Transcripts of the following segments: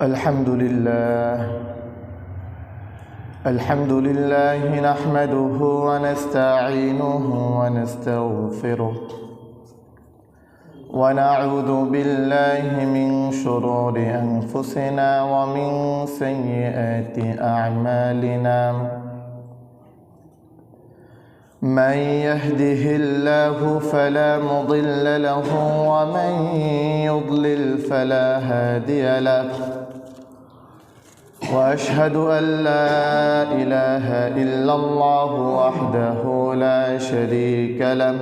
الحمد لله نحمده ونستعينه ونستغفره ونعوذ بالله من شرور أنفسنا ومن سيئات أعمالنا من يهده الله فلا مضل له ومن يضلل فلا هادي له وأشهد أن لا إله إلا الله وحده لا شريك له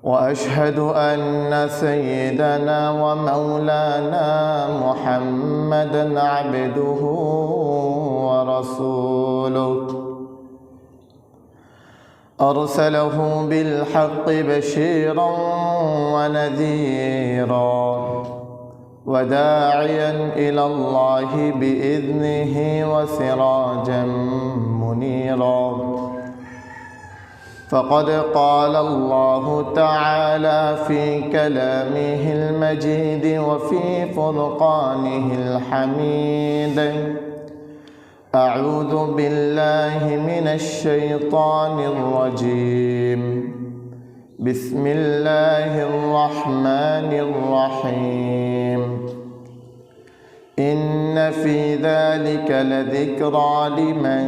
وأشهد أن سيدنا ومولانا محمدًا عبده ورسوله أرسله بالحق بشيرا ونذيرا وداعيا إلى الله بإذنه وسراجا منيرا فقد قال الله تعالى في كلامه المجيد وفي فرقانه الحميد أعوذ بالله من الشيطان الرجيم بسم الله الرحمن الرحيم إن في ذلك لذكرى لمن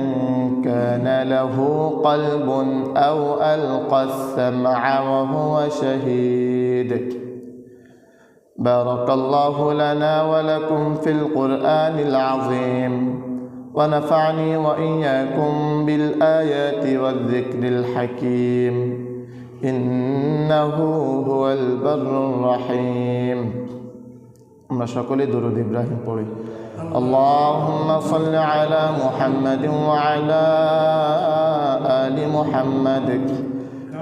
كان له قلب أو ألقى السمع وهو شهيد بارك الله لنا ولكم في القرآن العظيم ونفعني وإياكم بالآيات والذكر الحكيم إنه هو البر الرحيم আমরা সকলে দরুদ ইব্রাহিম পড়ি اللهم صل على محمد وعلى آل محمد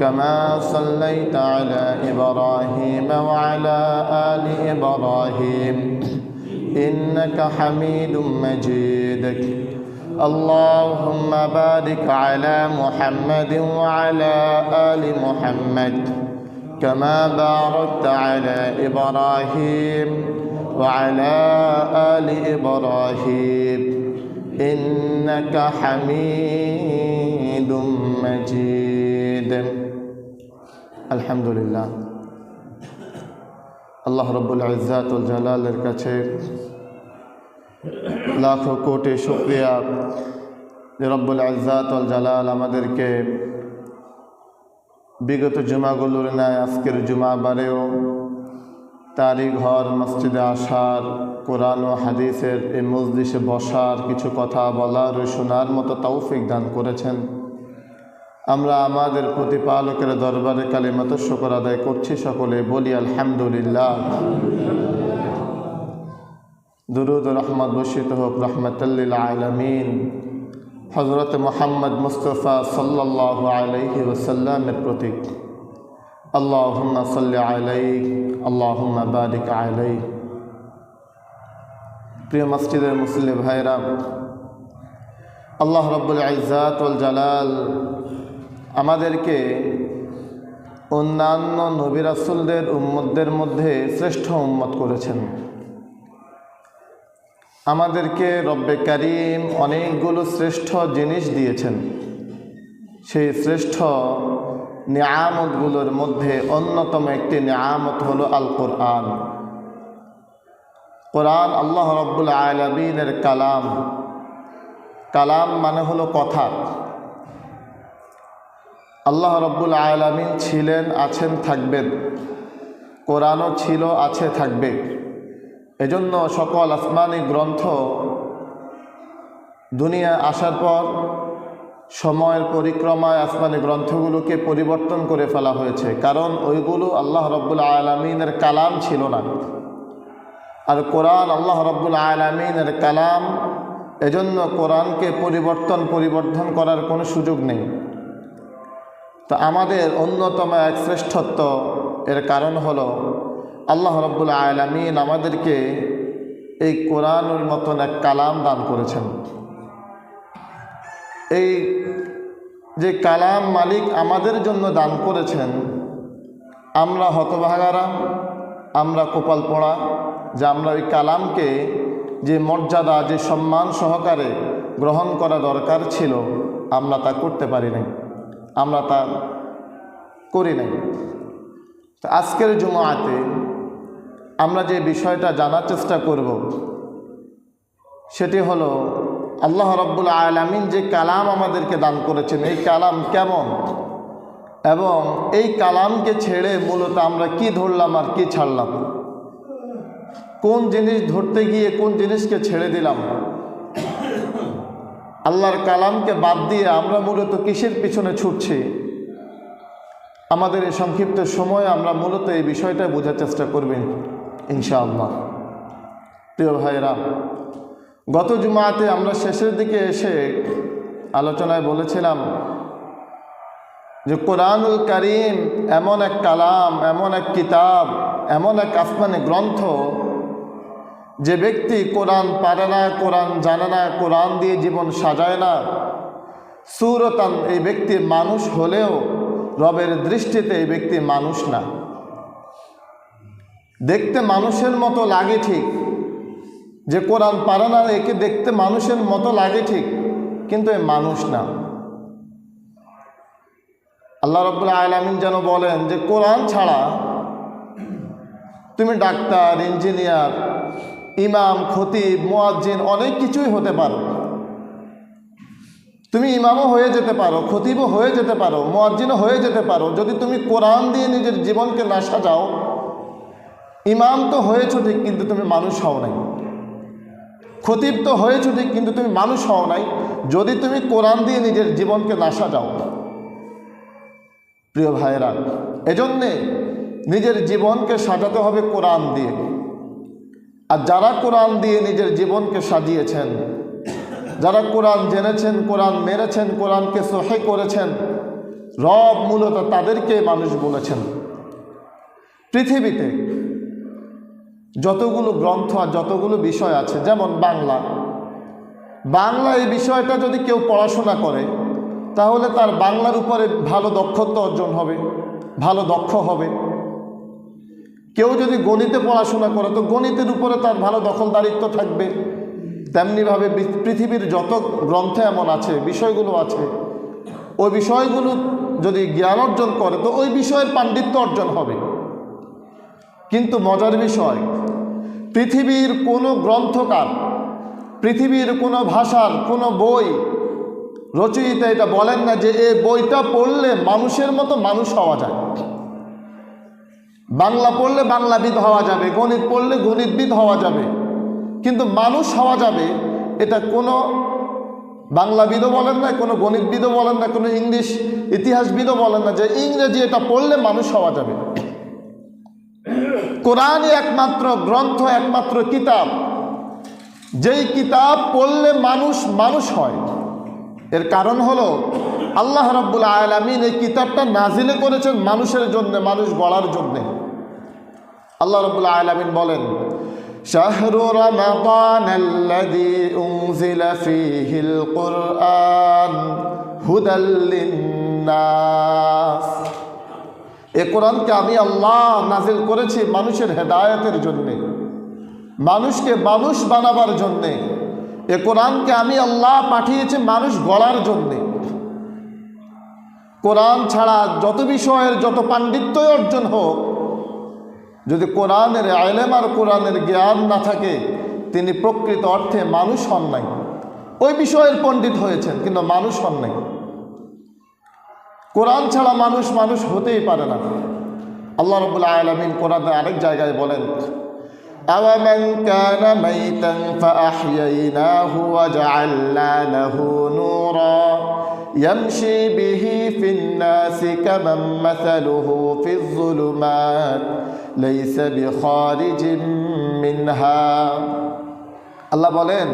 كما صليت على إبراهيم وعلى آل إبراهيم إنك حميد مجيد اللهم بارك على محمد وعلى آل محمد كما باركت على إبراهيم وعلى آل إبراهيم إنك حميد مجيد الحمد لله আল্লাহ রব্বুল ইজ্জাত ওয়াল জালালের কাছে লাখো কোটি শুকরিয়া যে রব্বুল ইজ্জাত ওয়াল জালাল আমাদেরকে বিগত জুমাগুলোর ন্যায় আজকের জুমাবারেও তারই ঘর মসজিদে আসার কোরআন ও হাদিসের এই মজলিসে বসার কিছু কথা বলার ও শোনার মতো তৌফিক দান করেছেন। আমরা আমাদের প্রতিপালকের দরবারে কালিমাত শুকর আদায় করছি, সকলে বলি আলহামদুলিল্লাহ। দুরুদ ও রহমত বর্ষিত হোক রহমাতাল লিল আলামিন হযরত মুহাম্মদ মুস্তাফা সাল্লাল্লাহু আলাইহি ওয়াসাল্লামের প্রতি। আল্লাহুম্মা সাল্লি আলাইহি আল্লাহুম্মা বারিক আলাইহি। প্রিয় মসজিদের মুসল্লি ভাইরা, আল্লাহ রাব্বুল ইজ্জাত ওয়াল জালাল আমাদেরকে অন্যান্য নবী রাসূলদের উম্মতদের মধ্যে শ্রেষ্ঠ উম্মত করেছেন। আমাদেরকে রব্বে কারীম অনেকগুলো শ্রেষ্ঠ জিনিস দিয়েছেন। সেই শ্রেষ্ঠ নিয়ামতগুলোর মধ্যে অন্যতম একটি নিয়ামত হলো আল কোরআন। কোরআন আল্লাহ রাব্বুল আলামিনের কালাম। কালাম মানে হলো কথা। আল্লাহ রাব্বুল আলামিন ছিলেন, আছেন, থাকবেন। কোরআনও ছিল, আছে, থাকবে। এজন্য সকল আসমানি গ্রন্থ দুনিয়া আসার পর সময়ের পরিক্রমায় আসমানি গ্রন্থগুলোকে পরিবর্তন করে ফেলা হয়েছে, কারণ ওইগুলো আল্লাহ রাব্বুল আলামিনের কালাম ছিল না। আর কোরআন আল্লাহ রাব্বুল আলামিনের কালাম, এজন্য কোরআনকে পরিবর্তন করার কোনো সুযোগ নেই। তো আমাদের অন্যতম এক শ্রেষ্ঠত্ব এর কারণ হলো আল্লাহ রাব্বুল আলামিন আমাদেরকে এই কোরআনের মতন এক কালাম দান করেছেন। এই যে কালাম মালিক আমাদের জন্য দান করেছেন, আমরা হতভাগারা, আমরা কপাল পোড়া, যে আমরা ওই কালামকে যে মর্যাদা, যে সম্মান সহকারে গ্রহণ করা দরকার ছিল, আমরা তা করতে পারি নাই, আমরা তা করি নাই। তো আজকের জুমাতে আমরা যে বিষয়টা জানার চেষ্টা করব সেটি হলো আল্লাহ রাব্বুল আলামিন যে কালাম আমাদেরকে দান করেছেন, এই কালাম কেমন, এবং এই কালামকে ছেড়ে মূলত আমরা কি ধরলাম আর কি ছাড়লাম, কোন জিনিস ধরতে গিয়ে কোন জিনিসকে ছেড়ে দিলাম, আল্লাহর কালামকে বাদ দিয়ে আমরা মূলত কিসের পিছনে ছুটছি। আমাদের এই সংক্ষিপ্ত সময়ে আমরা মূলত এই বিষয়টা বোঝার চেষ্টা করবেন ইনশাআল্লাহ। প্রিয় ভাইরা, গত জুমাতে আমরা শেষের দিকে এসে আলোচনায় বলেছিলাম যে কোরআনুল কারীম এমন এক কালাম, এমন এক কিতাব, এমন এক আসমানি গ্রন্থ, যে ব্যক্তি কোরআন পারে না, কোরআন জানে না, কোরআন দিয়ে জীবন সাজায় না, সুরতান এই ব্যক্তি মানুষ হলেও রবের দৃষ্টিতে এই ব্যক্তি মানুষ না। দেখতে মানুষের মতো লাগে ঠিক, যে কোরআন পারে না, একে দেখতে মানুষের মতো লাগে ঠিক, কিন্তু এ মানুষ না। আল্লাহ রাব্বুল আলামিন যেন বলেন যে কোরআন ছাড়া তুমি ডাক্তার, ইঞ্জিনিয়ার, ইমাম, খতিব, মুয়াজ্জিন অনেক কিছুই হতে পারো। তুমি ইমামও হয়ে যেতে পারো, খতিবও হয়ে যেতে পারো, মুয়াজ্জিনও হয়ে যেতে পারো। যদি তুমি কোরআন দিয়ে নিজের জীবনকে না সাজাও, ইমাম তো হয়েছো ঠিক কিন্তু তুমি মানুষ হও নাই, খতিব তো হয়েছো ঠিক কিন্তু তুমি মানুষ হও নাই, যদি তুমি কোরআন দিয়ে নিজের জীবনকে না সাজাও। প্রিয় ভাইরা, এজন্যে নিজের জীবনকে সাজাতে হবে কোরআন দিয়ে। আর যারা কোরআন দিয়ে নিজের জীবনকে সাজিয়েছেন, যারা কোরআন জেনেছেন, কোরআন মেনেছেন, কোরআনকে সহি করেছেন, রব মূলত তাদেরকে মানুষ বলেছেন। পৃথিবীতে যতগুলো গ্রন্থ আর যতগুলো বিষয় আছে, যেমন বাংলা এই বিষয়টা যদি কেউ পড়াশোনা করে তাহলে তার বাংলার উপরে ভালো দক্ষতা অর্জন হবে, ভালো দক্ষ হবে। কেউ যদি গণিতে পড়াশোনা করে তো গণিতের উপরে তার ভালো দখলদারিত্ব থাকবে। তেমনিভাবে পৃথিবীর যত গ্রন্থ এমন আছে, বিষয়গুলো আছে, ওই বিষয়গুলো যদি জ্ঞান অর্জন করে তো ওই বিষয়ের পাণ্ডিত্য অর্জন হবে। কিন্তু মজার বিষয়, পৃথিবীর কোনো গ্রন্থকার, পৃথিবীর কোনো ভাষার কোনো বই রচয়িতা এটা বলেন না যে এই বইটা পড়লে মানুষের মতো মানুষ হওয়া যায়। বাংলা পড়লে বাংলাবিদ হওয়া যাবে, গণিত পড়লে গণিতবিদ হওয়া যাবে, কিন্তু মানুষ হওয়া যাবে এটা কোনো বাংলাবিদও বলেন না, কোনো গণিতবিদও বলেন না, কোনো ইংলিশ ইতিহাসবিদও বলেন না যে ইংরেজি এটা পড়লে মানুষ হওয়া যাবে। কোরআনই একমাত্র গ্রন্থ, একমাত্র কিতাব, যেই কিতাব পড়লে মানুষ হয়। এর কারণ হলো আল্লাহ রাব্বুল আলামিন এই কিতাবটা নাজিলে করেছেন মানুষের জন্য, মানুষ গড়ার জন্যে। আল্লাহ রাব্বুল আলামিন বলেন, শাহরু রমাদানাল্লাযী উনজিলা ফীহিল কুরআন হুদাল লিন্নাস। এই কোরআনকে আমি আল্লাহ নাজিল করেছি মানুষের হেদায়েতের জন্যে, মানুষকে মানুষ বানাবার জন্যে। এ কোরআনকে আমি আল্লাহ পাঠিয়েছি মানুষ গড়ার জন্যে। কোরআন ছাড়া যত বিষয়ের যত পাণ্ডিত্যই অর্জন হোক, যদি কোরআনের ইলম আর কোরআনের জ্ঞান না থাকে, তিনি প্রকৃত অর্থে মানুষ হন নাই। ওই বিষয়ের পণ্ডিত হয়েছেন কিন্তু মানুষ হন নাই। কোরআন ছাড়া মানুষ হতেই পারে না। আল্লাহ রাব্বুল আলামিন কোরআনে আরেক জায়গায় বলেন, আওয়ামান কানা মাইতান ফাআহইয়াইনাহু ওয়া জাআলনা লাহু নূরা ইয়ামশি বিহি ফিন নাসি কামান মাসালুহু ফিজ যুলুমাত লাইসা বিখারিজিম মিনহা। আল্লাহ বলেন,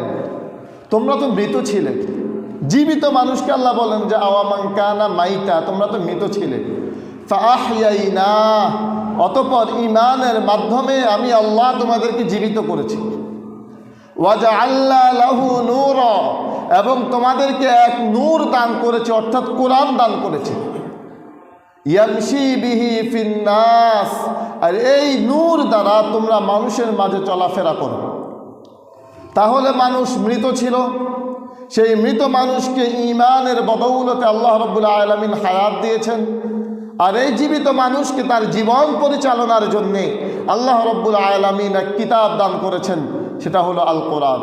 তোমরা তো মৃত ছিলে। জীবিত মানুষকে আল্লাহ বলেন যে আওয়ামান কানা মাইতা, তোমরা তো মৃত ছিলে। ফাআহইয়াইনা, অতঃপর ঈমানের মাধ্যমে আমি আল্লাহ তোমাদেরকে জীবিত করেছি। ওয়া জাআলনা লাহু নূরা, এবং তোমাদেরকে এক নূর দান করেছি, অর্থাৎ কোরআন দান করেছি। ইয়ামশি বিহি ফিন্নাস, আর এই নূর দ্বারা তোমরা মানুষের মাঝে চলাফেরা করো। তাহলে মানুষ মৃত ছিল, সেই মৃত মানুষকে ঈমানের বদৌলতে আল্লাহ রাব্বুল আলামিন হায়াত দিয়েছেন, আর এই জীবিত মানুষকে তার জীবন পরিচালনার জন্যে আল্লাহ রাব্বুল আলামিন এক কিতাব দান করেছেন, সেটা হলো আল কোরআন।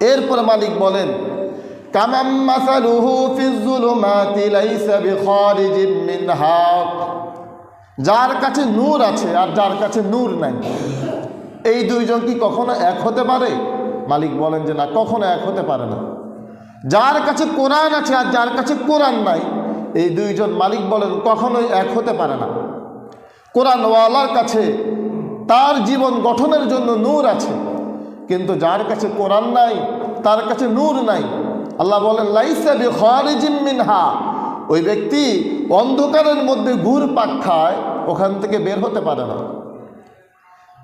এরপরে মালিক বলেন, কামাম মাসালুহু ফিজ যুলুমাতি লাইসা বিখারিজিম মিনহা, যার কাছে নূর আছে আর যার কাছে নূর নাই, এই দুইজন কি কখনো এক হতে পারে? মালিক বলেন যে না, কখনো এক হতে পারে না। যার কাছে কোরআন আছে আর যার কাছে কোরআন নাই, এই দুইজন মালিক বলেন কখনোই এক হতে পারে না। কোরআনওয়ালার কাছে তার জীবন গঠনের জন্য নূর আছে, কিন্তু যার কাছে কোরআন নাই তার কাছে নূর নাই। আল্লাহ বলেন লাইসা বিখারিজিম মিনহা, ওই ব্যক্তি অন্ধকারের মধ্যে ঘুরপাক খায়, ওখান থেকে বের হতে পারে না।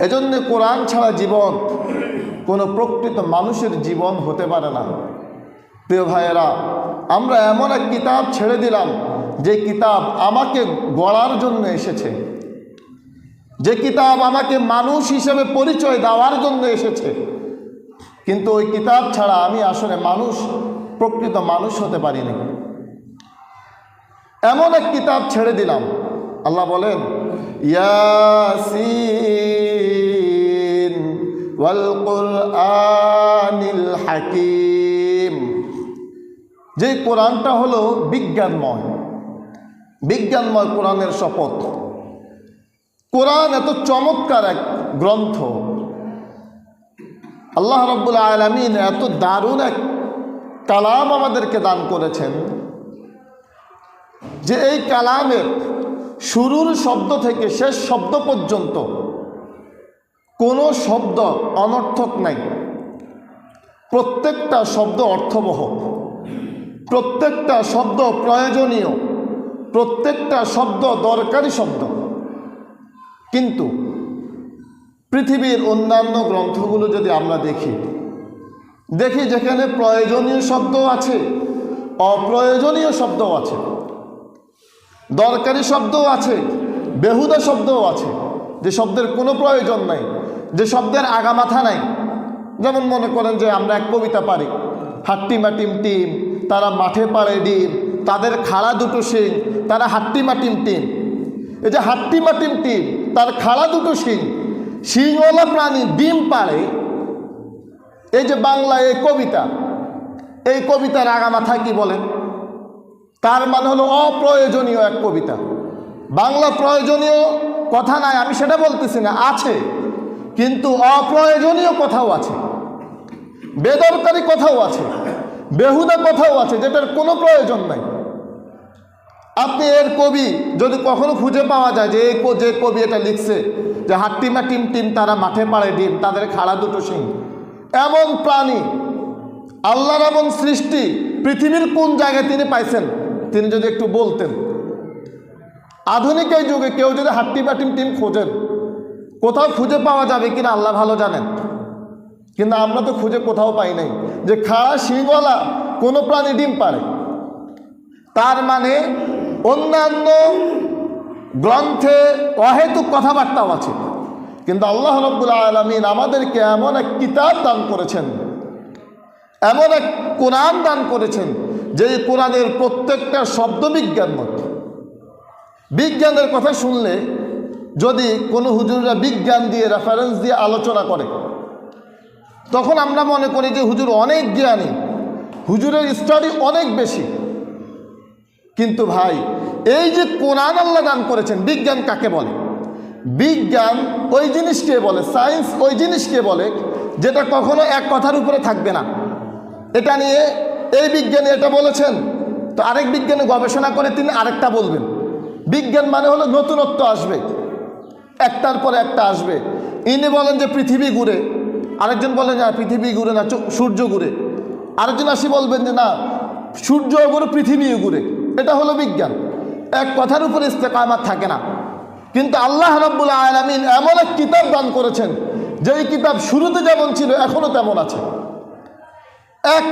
এজন্য কোরআন ছাড়া জীবন কোনো প্রকৃত মানুষের জীবন হতে পারে না। প্রিয় ভাইয়েরা, আমরা এমন এক কিতাব ছেড়ে দিলাম যে কিতাব আমাকে গড়ার জন্য এসেছে, যে কিতাব আমাকে মানুষ হিসেবে পরিচয় দেওয়ার জন্য এসেছে, কিন্তু ওই কিতাব ছাড়া আমি আসলে মানুষ, প্রকৃত মানুষ হতে পারিনি। এমন এক কিতাব ছেড়ে দিলাম। আল্লাহ বলেন ইয়াসিন ওয়াল কুরআনিল হাকিম, যে কোরআনটা হলো বিজ্ঞানময়, বিজ্ঞানময় কোরআনের শপথ। কোরআন এত চমৎকার এক গ্রন্থ, আল্লাহ রাব্বুল আলামিন এত দারুণ এক কালাম আমাদেরকে দান করেছেন যে এই কালামের শুরুর শব্দ থেকে শেষ শব্দ পর্যন্ত কোনো শব্দ অনর্থক নাই। প্রত্যেকটা শব্দ অর্থবহ, প্রত্যেকটা শব্দ প্রয়োজনীয়, প্রত্যেকটা শব্দ দরকারি শব্দ। কিন্তু পৃথিবীর অন্যান্য গ্রন্থগুলো যদি আমরা দেখি যেখানে প্রয়োজনীয় শব্দ আছে, অপ্রয়োজনীয় শব্দও আছে, দরকারি শব্দও আছে, বেহুদা শব্দও আছে, যে শব্দের কোনো প্রয়োজন নাই, যে শব্দের আগামাথা নাই। যেমন মনে করেন যে আমরা এক কবিতা পারি, হাট্টিমাটিম টিম তারা মাঠে পাড়ে ডিম, তাদের খাড়া দুটো শিং, তারা হাট্টিমাটিম টিম। এই যে হাট্টিমাটিম টিম, তার খাড়া দুটো শিং, শিংওয়ালা প্রাণী ডিম পাড়ে, এই যে বাংলা এই কবিতা, এই কবিতার আগামাথা কি বলেন? তার মানে হলো অপ্রয়োজনীয় এক কবিতা। বাংলা প্রয়োজনীয় কথা নাই, আমি সেটা বলতেছি না, আছে, কিন্তু অপ্রয়োজনীয় কথাও আছে, বেদরকারি কথাও আছে, বেহুদা কথাও আছে, যেটার কোনো প্রয়োজন নাই। আপনি এর কবি যদি কখনো খুঁজে পাওয়া যায় যে যে কবি এটা লিখছে যে হাট্টিমা টিম টিম তারা মাঠে পাড়ে ডিম, তাদের খাড়া দুটো শিং, এমন প্রাণী, আল্লাহর এমন সৃষ্টি পৃথিবীর কোন জায়গায় তিনি পাইছেন? তিনি যদি একটু বলতেন। আধুনিক এই যুগে কেউ যদি হাট্টিমা টিম টিম খোঁজেন, কোথাও খুঁজে পাওয়া যাবে কিনা আল্লাহ ভালো জানেন, কিন্তু আমরা তো খুঁজে কোথাও পাই নাই যে খাড়া শিংওয়ালা কোনো প্রাণী ডিম পাড়ে। তার মানে অন্যান্য গ্রন্থে অহেতুক কথাবার্তাও আছে, কিন্তু আল্লাহ রাব্বুল আলামিন আমাদেরকে এমন এক কিতাব দান করেছেন, এমন এক কোরআন দান করেছেন, যে কোরআনের প্রত্যেকটা শব্দ বিজ্ঞানময়। বিজ্ঞানের কথা শুনলে যদি কোনো হুজুররা বিজ্ঞান দিয়ে রেফারেন্স দিয়ে আলোচনা করে, তখন আমরা মনে করি যে হুজুর অনেক জ্ঞানী, হুজুরের স্টাডি অনেক বেশি। কিন্তু ভাই, এই যে কোরআন আল্লাহ দান করেছেন, বিজ্ঞান কাকে বলে? বিজ্ঞান ওই জিনিসকে বলে, সায়েন্স ওই জিনিসকে বলে যেটা কখনো এক কথার উপরে থাকবে না। এটা নিয়ে এই বিজ্ঞানী এটা বলেছেন, তো আরেক বিজ্ঞানী গবেষণা করে তিনি আরেকটা বলবেন। বিজ্ঞান মানে হলো নতুনত্ব আসবে, একটার পর একটা আসবে। ইনি বলেন যে পৃথিবী ঘুরে, আরেকজন বলেন না পৃথিবী ঘুরে না, সূর্য ঘুরে। আরেকজন আসি বলবেন যে না, সূর্য ঘুরে পৃথিবীও ঘুরে। এটা হলো বিজ্ঞান, এক কথার উপরে ইস্তেকামাত থাকে না। কিন্তু আল্লাহ রাব্বুল আলামিন এমন এক কিতাব দান করেছেন, যেই কিতাব শুরুতে যেমন ছিল এখনো তেমন আছে। এক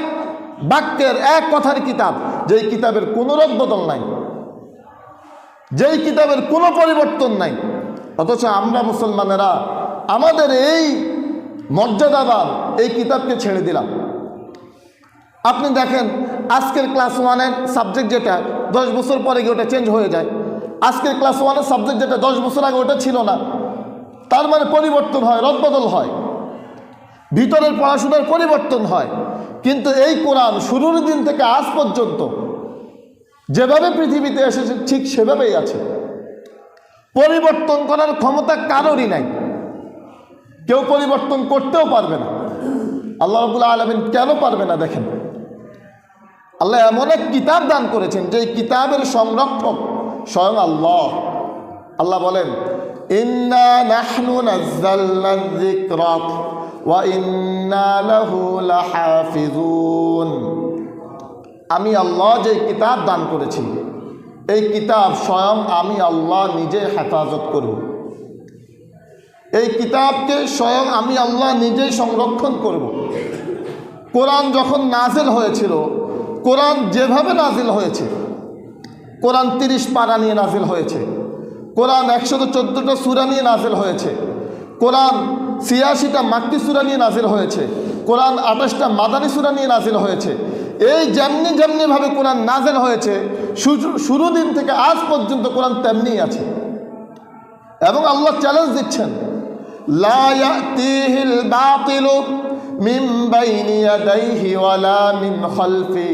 বাক্যের এক কথার কিতাব, যেই কিতাবের কোনো রদবদল নাই। যেই কিতাবের কোনো পরিবর্তন নাই, অথচ আমরা মুসলমানেরা আমাদের এই মর্যাদাবান এই কিতাবকে ছেড়ে দিলাম। আপনি দেখেন আজকের ক্লাস 1-এর সাবজেক্ট যেটা 10 বছর পরে গিয়ে ওটা চেঞ্জ হয়ে যায়। আজকের ক্লাস 1-এর সাবজেক্ট যেটা 10 বছর আগে ওটা ছিল না, তার মানে পরিবর্তন হয়, রদবদল হয়, ভিতরের পড়াশোনার পরিবর্তন হয়। কিন্তু এই কোরআন শুরুর দিন থেকে আজ পর্যন্ত যেভাবে পৃথিবীতে এসেছে ঠিক সেভাবেই আছে। পরিবর্তন করার ক্ষমতা কারোরই নাই, কেউ পরিবর্তন করতেও পারবে না। আল্লাহ রাব্বুল আলামিন কেন পারবে না? দেখেন, আল্লাহ এমন এক কিতাব দান করেছেন যে কিতাবের সংরক্ষক স্বয়ং আল্লাহ। আল্লাহ বলেন, ইন্না নাহনু নাযালনা যিকরা ওয়া ইন্না লাহু লাহাফিজুন। আমি আল্লাহ যে কিতাব দান করেছি, এই কিতাব স্বয়ং আমি আল্লাহ নিজে হেফাজত করব। এই কিতাবকে স্বয়ং আমি আল্লাহ নিজেই সংরক্ষণ করব। কোরআন যখন নাজিল হয়েছিল, কোরআন যেভাবে নাজিল হয়েছে, কোরআন 30 পারা নিয়ে নাজিল হয়েছে, কোরআন 114টা সূরা নিয়ে নাজিল হয়েছে, কোরআন 86টা মাক্কি সূরা নিয়ে নাজিল হয়েছে, কোরআন 28টা মাদানী সূরা নিয়ে নাজিল হয়েছে। এই যেমনিভাবে কোরআন নাজিল হয়েছে, শুরু দিন থেকে আজ পর্যন্ত কোরআন তেমনিই আছে। এবং আল্লাহ চ্যালেঞ্জ দিচ্ছেন, লা ইয়াতিহিল বাতিলু মিন বাইনি ইয়াদাইহি ওয়ালা মিন খালফি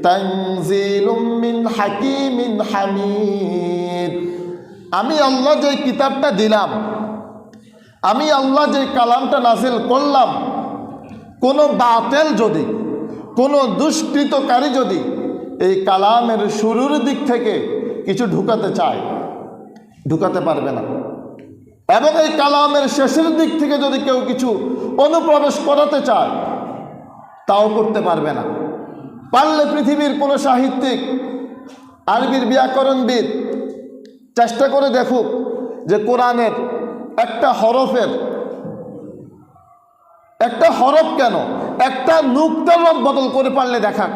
তানজিলুম মিন হাকিমিন হামিদ। আমি আল্লাহ যে কিতাবটা দিলাম, আমি আল্লাহ যে কালামটা নাজিল করলাম, কোনো বাতিল যদি, কোনো দুষ্কৃতকারী যদি এই কালামের শুরুর দিক থেকে কিছু ঢুকাতে চায়, ঢুকাতে পারবে না। এবং এই কালামের শেষের দিক থেকে যদি কেউ কিছু অনুপ্রবেশ করাতে চায়, তাও করতে পারবে না। পারলে পৃথিবীর কোনো সাহিত্যিক, আরবির ব্যাকরণবিদ চেষ্টা করে দেখুক যে কোরআনের একটা হরফ কেন, একটা নুক্তার রদবদল করে পারলে দেখাক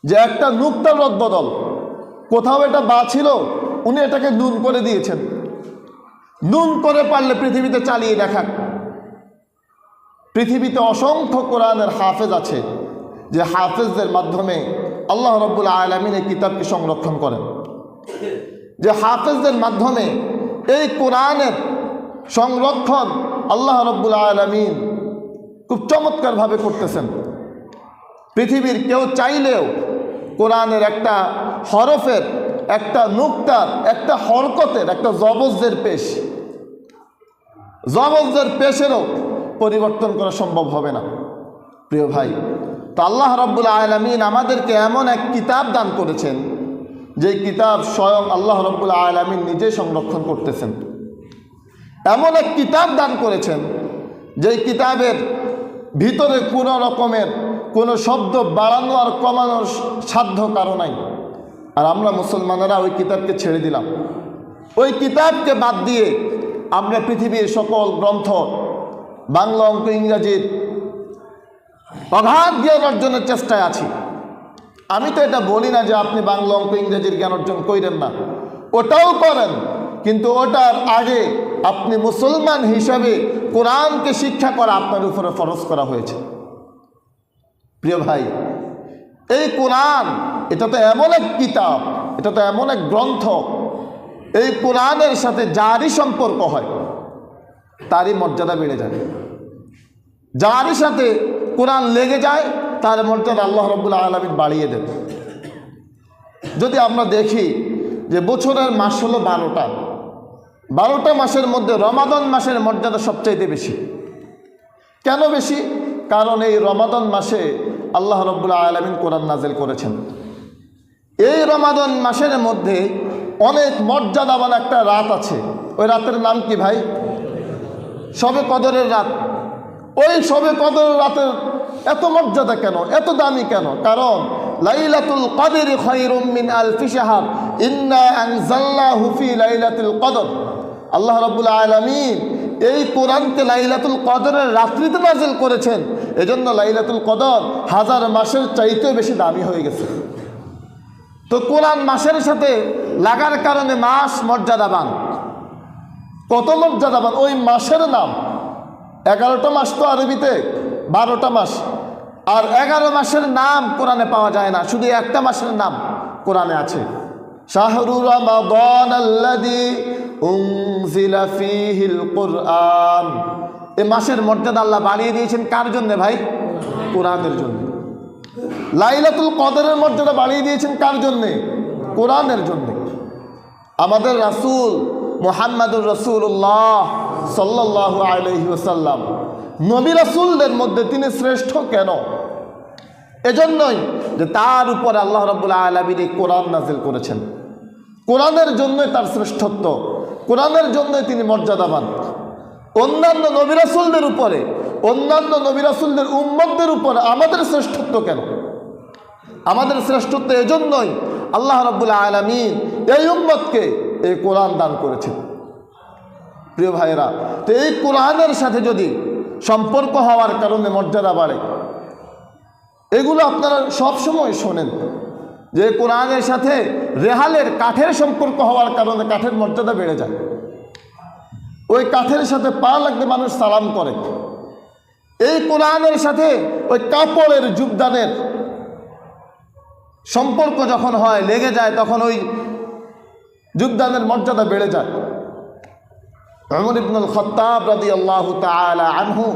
যে একটা নুক্তার রদবদল, কোথাও এটা বা ছিল, উনি এটাকে নুন করে দিয়েছেন। নুন করে পারলে পৃথিবীতে চালিয়ে দেখাক। পৃথিবীতে অসংখ্য কোরআনের হাফেজ আছে, যে হাফেজদের মাধ্যমে আল্লাহ রাব্বুল আলামিন এই কিতাবকে সংরক্ষণ করেন, যে হাফেজদের মাধ্যমে এই কোরআনের সংরক্ষণ আল্লাহ রাব্বুল আলামিন খুব চমৎকারভাবে করতেছেন। পৃথিবীর কেউ চাইলেও কোরআনের একটা হরফের, একটা নুক্তার, একটা হরকতের, একটা জবজের পেশেরও পরিবর্তন করা সম্ভব হবে না। প্রিয় ভাই, তো আল্লাহ রাব্বুল আলামিন আমাদেরকে এমন এক কিতাব দান করেছেন, যে কিতাব স্বয়ং আল্লাহ রাব্বুল আলামিন নিজে সংরক্ষণ করতেছেন। এমন এক কিতাব দান করেছেন, যেই কিতাবের ভিতরে কোনো রকমের কোনো শব্দ বাড়ানো আর কমানোর সাধ্য কারো নাই। আর আমরা মুসলমানেরা ওই কিতাবকে ছেড়ে দিলাম। ওই কিতাবকে বাদ দিয়ে আমরা পৃথিবীর সকল গ্রন্থ, বাংলা, অঙ্ক, ইংরাজির অগাধ জ্ঞান অর্জনের চেষ্টায় আছি। আমি তো এটা বলি না যে আপনি বাংলা, অঙ্ক, ইংরেজির জ্ঞান অর্জন করেন না, ওটাও করেন, কিন্তু ওটার আগে আপনি মুসলমান হিসাবে কোরআনকে শিক্ষা করা আপনার উপরে ফরজ করা হয়েছে। প্রিয় ভাই, এই কোরআন এটা তো এমন এক কিতাব, এটা তো এমন এক গ্রন্থ, এই কোরআনের সাথে যারই সম্পর্ক হয় তারই মর্যাদা বেড়ে যায়। যারই সাথে কোরআন লেগে যায় তার মর্যাদা আল্লাহ রাব্বুল আলামিন বাড়িয়ে দেন। যদি আমরা দেখি যে বছরের মাস হলো 12টা মাসের মধ্যে রমাদান মাসের মর্যাদা সবচাইতে বেশি। কেন বেশি? কারণ এই রমাদান মাসে আল্লাহ রাব্বুল আলামিন কোরআন নাজিল করেছেন। এই রমাদান মাসের মধ্যে অনেক মর্যাদাবান একটা রাত আছে। ওই রাতের নাম কি ভাই? শবে কদরের রাত। ওই শবে কদরের রাতের এত মর্যাদা কেন, এত দামি কেন? কারণ লাইলাতুল কদর খায়রুম মিন আলফি শাহর, ইন্না আনজালনাহু ফি লাইলাতুল কদর। আল্লাহ রাব্বুল আলামিন এই কোরআনকে লাইলাতুল কদরের রাত্রিতে নাজিল করেছেন, এজন্য লাইলাতুল কদর 1000 মাসের চাইতেও বেশি দামি হয়ে গেছে। তো কোরআন মাসের সাথে লাগার কারণে মাস মর্যাদাবান। কত মর্যাদাবান! ওই মাসের নাম 11টা মাস তো আরবিতে, 12টা মাস, আর 11 মাসের নাম কোরআনে পাওয়া যায় না, শুধু একটা মাসের নাম কোরআনে আছে, শাহরু রমাদান আল্লাযী উনজিলা ফীহিল কুরআন। এই মাসের মর্যাদা আল্লাহ বাড়িয়ে দিয়েছেন কার জন্য ভাই? কোরআনের জন্য। লাইলাতুল কদরের মর্যাদা বাড়িয়ে দিয়েছেন কার জন্যে? কোরআনের জন্য। আমাদের রাসূল মুহাম্মাদুর রাসূলুল্লাহ সাল্লাল্লাহু আলাইহি ওয়াসাল্লাম নবী রাসূলদের মধ্যে তিনি শ্রেষ্ঠ কেন? এজন্যই যে তার উপর আল্লাহ রাব্বুল আলামিন এই কোরআন নাযিল করেছেন। কোরআনের জন্যই তার শ্রেষ্ঠত্ব, কোরআনের জন্যই তিনি মর্যাদাবান। অন্যান্য নবী রাসূলদের উপরে, অন্যান্য নবী রাসূলদের উম্মতদের উপরে আমাদের শ্রেষ্ঠত্ব কেন? আমাদের শ্রেষ্ঠত্ব এজন্যই আল্লাহ রাব্বুল আলামিন এই উম্মতকে এই কোরআন দান করেছেন। প্রিয় ভাইয়েরা, তো এই কোরআনের সাথে যদি সম্পর্ক হওয়ার কারণে মর্যাদা বাড়ে, এগুলো আপনারা সবসময় শোনেন যে কোরআনের সাথে রেহালের কাঠের সম্পর্ক হওয়ার কারণে কাঠের মর্যাদা বেড়ে যায়। ওই কাঠের সাথে পা লাগলে মানুষ সালাম করে। এই কোরআনের সাথে ওই কাপড়ের যোগদানের সম্পর্ক যখন হয়, লেগে যায়, তখন ওই যোগদানের মর্যাদা বেড়ে যায়। ওমর ইবনুল খাত্তাব রাদিয়াল্লাহু তাআলা আনহু,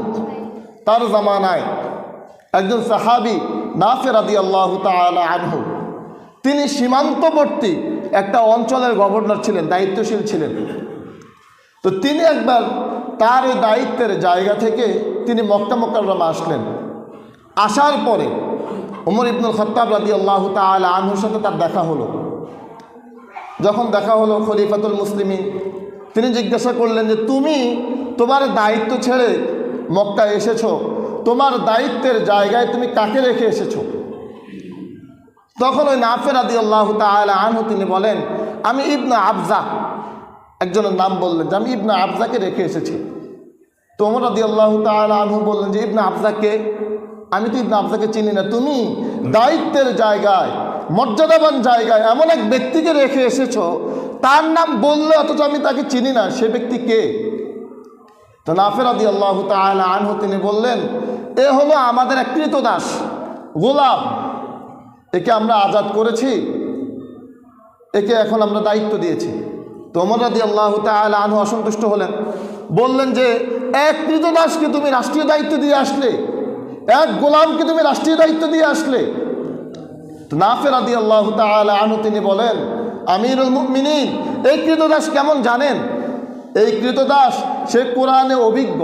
তার জামানায় একজন সাহাবী নাফি রাদিয়াল্লাহু তাআলা আনহু, তিনি সীমান্তবর্তী একটা অঞ্চলের গভর্নর ছিলেন, দায়িত্বশীল ছিলেন। তো তিনি একবার তার ওই দায়িত্বের জায়গা থেকে তিনি মক্কা মুকাররমা আসলেন। আসার পরে ওমর ইবনুল খাত্তাব রাদিয়াল্লাহু তাআলা আনহুর সাথে তার দেখা হলো। যখন দেখা হলো, খলিফাতুল মুসলিমিন তিনি জিজ্ঞাসা করলেন যে তুমি তোমার দায়িত্ব ছেড়ে মক্কায় এসেছো, তোমার দায়িত্বের জায়গায় তুমি কাকে রেখে এসেছো? তখন ওই নাফি রাদিয়াল্লাহু তাআলা আনহু তিনি বলেন, আমি ইবনে আবজা, একজনের নাম বললেন যে আমি ইবনে আবজাকে রেখে এসেছি। তো ওমর রাদিয়াল্লাহু তাআলা আনহু বললেন যে ইবনে আবজাকে? আমি তো ইবনে আবজাকে চিনি না। তুমি দায়িত্বের জায়গায়, মর্যাদাবান জায়গায় এমন এক ব্যক্তিকে রেখে এসেছো, তার নাম বললে অথচ আমি তাকে চিনি না, সে ব্যক্তি কে? তো নাফি রাদিয়াল্লাহু তাআলা আনহু তিনি বললেন, এ হলো আমাদের এক কৃতদাস, গোলাম, একে আমরা আজাদ করেছি, একে এখন আমরা দায়িত্ব দিয়েছি। তো ওমর রাদিয়াল্লাহু তাআলা আনহু অসন্তুষ্ট হলেন, বললেন যে এক কৃতদাসকে তুমি রাষ্ট্রীয় দায়িত্ব দিয়ে আসলে, এক গোলামকে তুমি রাষ্ট্রীয় দায়িত্ব দিয়ে আসলে? তো নাফি রাদিয়াল্লাহু তাআলা আনহু তিনি বলেন, আমিরুল মুমিনিন, এই কৃতদাস কেমন জানেন? এই কৃতদাস সে কোরআনে অভিজ্ঞ,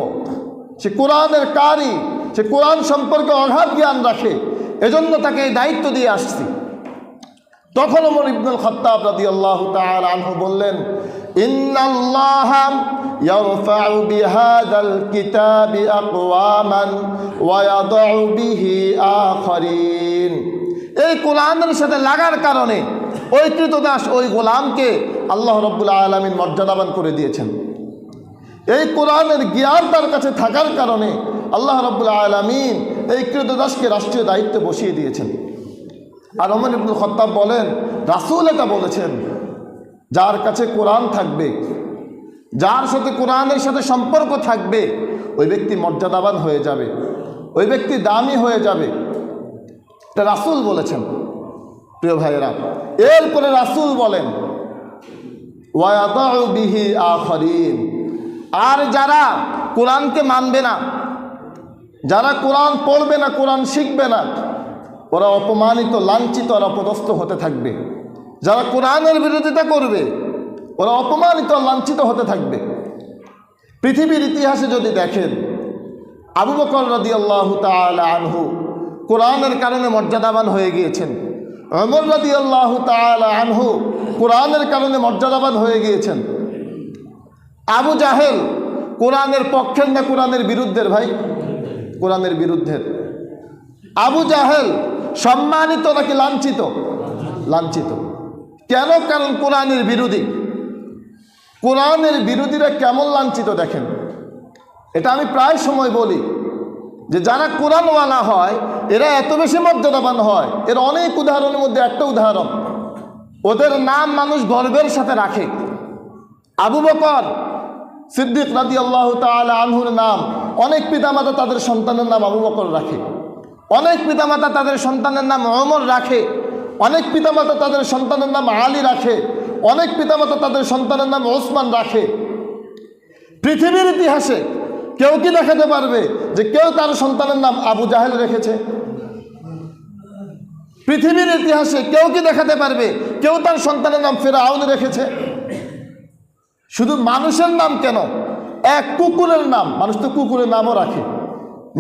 সে কোরআনের কারি, সে কোরআন সম্পর্কে অগাধ জ্ঞান রাখে, এজন্য তাকে এই দায়িত্ব দিয়ে আসছি। তখন ওমর ইবনুল খাত্তাব রাদিয়াল্লাহু তাআলা আনহু বললেন, ইন্নাল্লাহা ইয়ারফাউ বিহাযাল কিতাবি আকওয়ামান ওয়া ইয়াদউ বিহি আখারিন। এই কোরআনের সাথে লাগার কারণে ওই কৃতদাস, ওই গোলামকে আল্লাহ রাব্বুল আলামিন মর্যাদাবান করে দিয়েছেন। এই কোরআনের জ্ঞান তার কাছে থাকার কারণে আল্লাহ রাব্বুল আলামিন এই কৃতদাসকে রাষ্ট্রীয় দায়িত্বে বসিয়ে দিয়েছেন। আর ওমর ইবনুল খাত্তাব বলেন, রাসূল এটা বলেছেন, যার কাছে কোরআন থাকবে, যার সাথে কোরআনের সাথে সম্পর্ক থাকবে, ওই ব্যক্তি মর্যাদাবান হয়ে যাবে, ওই ব্যক্তি দামি হয়ে যাবে। এটা রাসূল বলেছেন। প্রিয় ভাইয়েরা, এরপরে রাসূল বলেন, ওয়া ইয়াদাউ বিহি আখারিন, আর যারা কোরআনকে মানবে না, যারা কোরআন পড়বে না, কোরআন শিখবে না, ওরা অপমানিত, লাঞ্ছিত আর অপদস্থ হতে থাকবে। যারা কোরআনের বিরোধিতা করবে, ওরা অপমানিত আর লাঞ্ছিত হতে থাকবে। পৃথিবীর ইতিহাসে যদি দেখেন, আবু বকর রাদিয়াল্লাহু তাআলা আনহু কোরআনের কারণে মর্যাদাবান হয়ে গিয়েছেন। ওমর রাদিয়াল্লাহু তাআলা আনহু কোরআনের কারণে মর্যাদাবান হয়ে গিয়েছেন। আবু জাহেল কোরআনের পক্ষের না কোরআনের বিরুদ্ধের? ভাই, কোরআনের বিরুদ্ধের। আবু জাহেল সম্মানিত নাকি লাঞ্ছিত? লাঞ্ছিত। কেন? কারণ কোরআনের বিরোধী। কোরআনের বিরোধীরা কেমন লাঞ্ছিত দেখেন। এটা আমি প্রায় সময় বলি যে যারা কোরআনওয়ালা হয় এরা এত বেশি মর্যাদাবান হয়। এর অনেক উদাহরণের মধ্যে একটা উদাহরণ, ওদের নাম মানুষ গর্বের সাথে রাখে। আবু বকর সিদ্দিক রাদিয়াল্লাহু তাআলা আনহুর নাম অনেক পিতামাতা তাদের সন্তানের নাম আবু বকর রাখে, অনেক পিতামাতা তাদের সন্তানের নাম ওমর রাখে, অনেক পিতামাতা তাদের সন্তানের নাম আলী রাখে, অনেক পিতামাতা তাদের সন্তানের নাম ওসমান রাখে। পৃথিবীর ইতিহাসে কেউ কি দেখাতে পারবে যে কেউ তার সন্তানের নাম আবু জাহেল রেখেছে? পৃথিবীর ইতিহাসে কেউ কি দেখাতে পারবে কেউ তার সন্তানের নাম ফিরআউন রেখেছে? শুধু মানুষের নাম কেন, এক কুকুরের নাম, মানুষ তো কুকুরের নামও রাখে,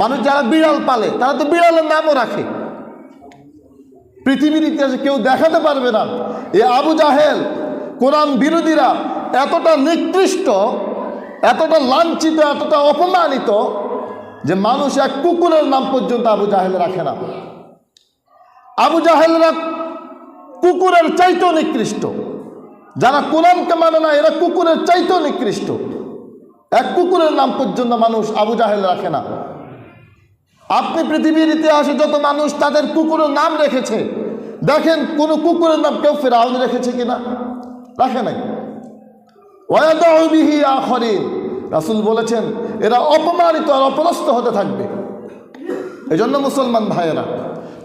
মানুষ যারা বিড়াল পালে তারা তো বিড়ালের নামও রাখে। পৃথিবীর ইতিহাসে কেউ দেখাতে পারবে না এই আবু জাহেল, কোরআন বিরোধীরা এতটা নিকৃষ্ট, এতটা লাঞ্ছিত, এতটা অপমানিত যে মানুষ এক কুকুরের নাম পর্যন্ত আবু জাহেল রাখে না। আবু জাহেলরা কুকুরের চাইতেও নিকৃষ্ট, যারা কোরআনকে মানে না এরা কুকুরের চাইতেও নিকৃষ্ট। এক কুকুরের নাম পর্যন্ত মানুষ আবু জাহেল রাখে না। আপনি পৃথিবীর ইতিহাসে যত মানুষ তাদের কুকুরের নাম রেখেছে, দেখেন কোন কুকুরের নাম কেউ ফিরআউন রেখেছে কিনা? রাখে নাই। ওয়াদাউ বিহি আখরিন, রাসূল বলেছেন এরা অপমানিত আর অপদস্থ হতে থাকবে। এজন্য মুসলমান ভাইয়েরা,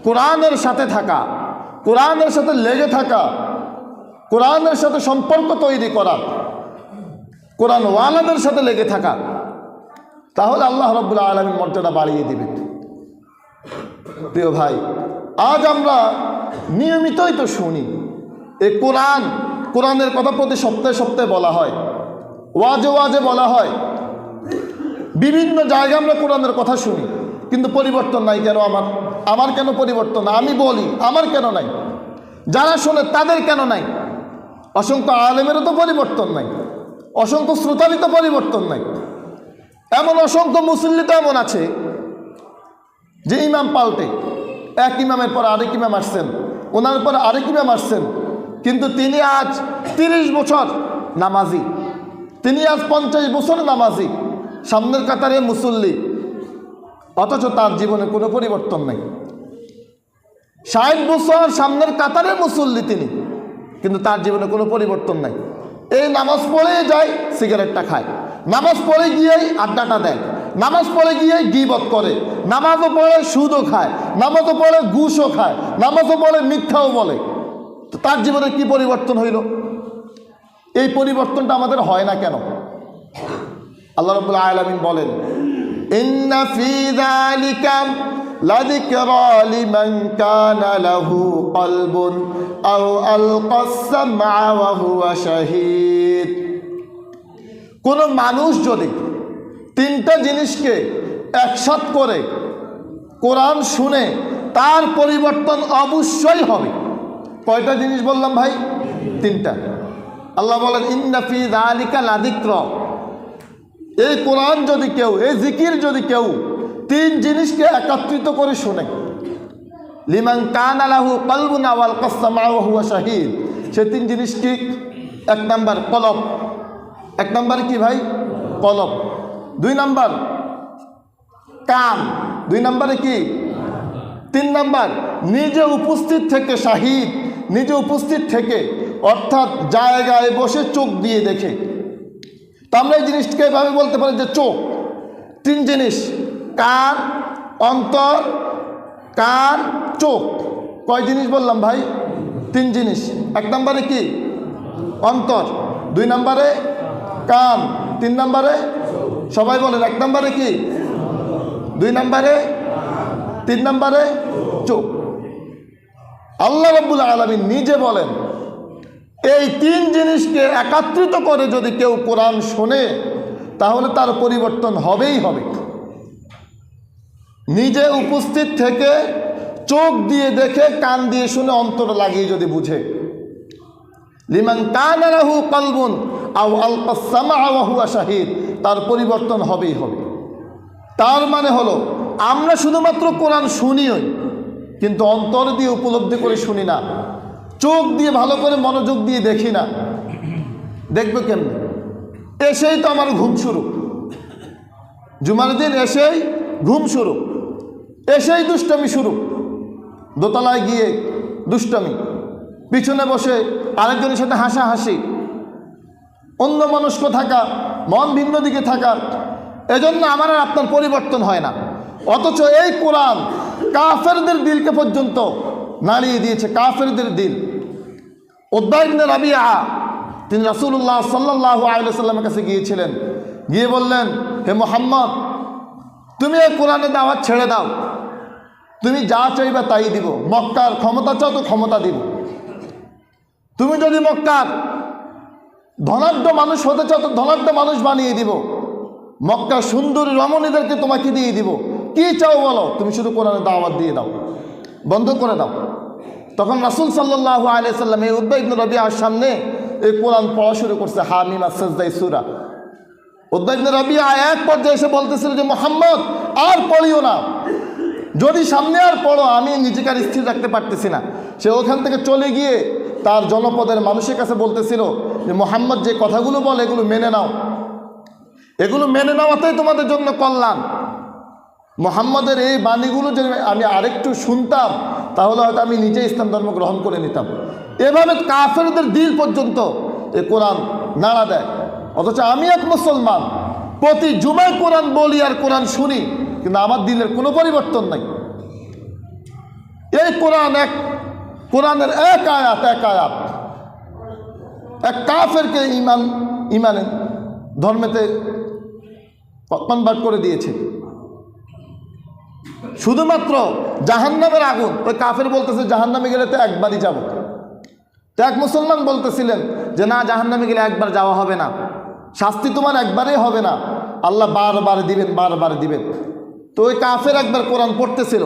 কোরআনের সাথে থাকা, কোরআনের সাথে লেগে থাকা, কোরআনের সাথে সম্পর্ক তৈরি করা, কোরআন ওয়ালাদের সাথে লেগে থাকা, তাহলে আল্লাহ রাব্বুল আলামিন মর্যাদা বাড়িয়ে দিবেন। প্রিয় ভাই, আজ আমরা নিয়মিতই তো শুনি এই কোরআনের কথা প্রতি সপ্তাহে সপ্তাহে বলা হয়, ওয়াজে ওয়াজে বলা হয়, বিভিন্ন জায়গায় আমরা কোরআনের কথা শুনি, কিন্তু পরিবর্তন নাই কেন? আমার কেন পরিবর্তন নাই? আমি বলি আমার কেন নাই? যারা শোনে তাদের কেন নাই? অসংখ্য আলেমেরও তো পরিবর্তন নাই, অসংখ্য শ্রোতারই তো পরিবর্তন নাই। এমন অসংখ্য মুসল্লি তো এমন আছে যে ইমাম পাল্টে, এক ইমামের পর আরেক ইমাম আসছেন, ওনার পর আরেক ইমাম আসছেন, কিন্তু তিনি আজ 30 বছর নামাজি, তিনি আজ 50 বছর নামাজি, সামনের কাতারে মুসল্লি, অথচ তার জীবনে কোনো পরিবর্তন নেই। 60 বছর সামনের কাতারে মুসল্লি তিনি, কিন্তু তার জীবনে কোনো পরিবর্তন নাই। এই নামাজ পড়ে যায়, সিগারেটটা খায়, নামাজ পড়ে গিয়েই আড্ডাটা দেয়, নামাজ পড়ে গিয়েই গীবত করে, নামাজও পড়ে সুদও খায়, নামাজও পড়ে ঘুষও খায়, নামাজও পড়ে মিথ্যাও বলে। তো তার জীবনে কি পরিবর্তন হইল? এই পরিবর্তনটা আমাদের হয় না কেন? আল্লাহ রাব্বুল আলামিন বলেন, ইন্না ফি যালিকা লাযিকরা লিমান কানা লাহু কলবুন আও আলকাস সামআ ওয়া হুয়া শাহীদ। কোন মানুষ যদি 3টা জিনিসকে একসাথ করে কোরআন শুনে তার পরিবর্তন অবশ্যই হবে। কয়টা জিনিস বললাম ভাই? 3টা। আল্লাহ বলেন ইন্না ফি যালিকা লাযিকরা, এই কোরআন যদি কেউ, এই জিকির যদি কেউ 3 জিনিসকে একত্রিত করে শোনে, লিমান কানা লাহু কলবুন আও আলকাস সামআ ওয়া হুয়া শাহীদ, সে 3 জিনিস কি? 1 নাম্বার কলব, 1 নাম্বার কি ভাই? কলব। 2 নাম্বার কান, 2 নাম্বারে কি? 3 নাম্বার নিজে উপস্থিত থেকে, শাহীদ, নিজে উপস্থিত থেকে, অর্থাৎ জায়গায় বসে চোখ দিয়ে দেখে। তো আমরা এই জিনিসটাকে এভাবে বলতে পারি যে চোখ 3 জিনিস, কান, অন্তর, কান, চোখ। কয় জিনিস বললাম ভাই? 3 জিনিস। 1 নাম্বারে কি? অন্তর, 2 নাম্বারে কান, 3 নাম্বারে, সবাই বলেন 1 নাম্বারে কি? 2 নাম্বারে, 3 নাম্বারে চোখ। আল্লাহ রাব্বুল আলামিন নিজে বলেন এই 3 জিনিসকে একত্রিত করে যদি কেউ কোরআন শোনে তাহলে তার পরিবর্তন হবেই হবে। নিজে উপস্থিত থেকে, চোখ দিয়ে দেখে, কান দিয়ে শুনে, অন্তর লাগিয়ে যদি বুঝে, লিমান কানা লাহু কলবুন আও আলকাস সামআ ওয়া হুয়া শাহীদ, তার পরিবর্তন হবেই হবে। তার মানে হলো আমরা শুধুমাত্র কোরআন শুনিই, কিন্তু অন্তর দিয়ে উপলব্ধি করে শুনি না, চোখ দিয়ে ভালো করে মনোযোগ দিয়ে দেখি না। দেখবে কেমনে? এসেই তো আমার ঘুম শুরু, জুমার দিন এসেই ঘুম শুরু, এসেই দুষ্টামি শুরু, দোতলায় গিয়ে দুষ্টামি, পিছনে বসে আরেকজনের সাথে হাসাহাসি, অন্য মনস্ক থাকা, মন ভিন্ন দিকে থাকা, এজন্য আমার আর আপনার পরিবর্তন হয় না। অথচ এই কোরআন কাফেরদের দিলকে পর্যন্ত নাড়িয়ে দিয়েছে, কাফেরদের দিল। উদ্বাহ ইবনে রাবিআ তিনি রাসূলুল্লাহ সাল্লাল্লাহু আলাইহি ওয়াসাল্লামের কাছে গিয়েছিলেন, গিয়ে বললেন, হে মুহাম্মদ, তুমি এই কোরআনের দাওয়াত ছেড়ে দাও, তুমি যা চাইবে তাই দিব। মক্কার ক্ষমতা চাও তো ক্ষমতা দিব, তুমি যদি মক্কার ধনাঢ্য মানুষ হতে চাও তো ধনাঢ্য মানুষ বানিয়ে দিব, মক্কার সুন্দরী রমণীদেরকে তোমাকে দিয়ে দিব, কি চাও বলো, তুমি শুধু কোরআনের দাওয়াত দিয়ে দাও, বন্ধ করে দাও। তখন রাসূল সাল্লাল্লাহু আলাইহি সাল্লাম এই উদ্বাহ ইবনে রাবিআর সামনে এই কোরআন পড়া শুরু করছে, হামিম আস-সাজদা সূরা। উদ্বাহ ইবনে রাবিআ এক পর্যায়ে এসে বলতেছিল যে মুহাম্মদ আর পড়িও না, যদি সামনে আর পড়ো আমি নিজেকে আর স্থির রাখতে পারতেছি না। সে ওখান থেকে চলে গিয়ে তার জনপদের মানুষের কাছে বলতেছিল যে মুহাম্মদ যে কথাগুলো বলে এগুলো মেনে নাও, এগুলো মেনে নেওয়াতেই তোমাদের জন্য কল্যাণ। মুহাম্মদের এই বাণীগুলো যদি আমি আরেকটু শুনতাম তাহলে হয়তো আমি নিজে ইসলাম ধর্ম গ্রহণ করে নিতাম। এভাবে কাফেরদের দিল পর্যন্ত এই কোরআন নাড়া দেয়। অথচ আমি এক মুসলমান, প্রতি জুমায় কোরআন বলি আর কোরআন শুনি, কিন্তু আমার দিলের কোনো পরিবর্তন নাই। এই কোরআনের এক আয়াত এক কাফেরকে ইমানে ধর্মেতে কনভার্ট করে দিয়েছে। শুধুমাত্র জাহান্নামের আগুন, ওই কাফের বলতেছে জাহান্নামে গেলে তো একবারই যাব। তো এক মুসলমান বলতেছিলেন যে না, জাহান্নামে গেলে একবার যাওয়া হবে না, শাস্তি তোমার একবারেই হবে না, আল্লাহ বারবার দিবেন, বারবার দিবেন। তো ওই কাফের একবার কোরআন পড়তেছিল,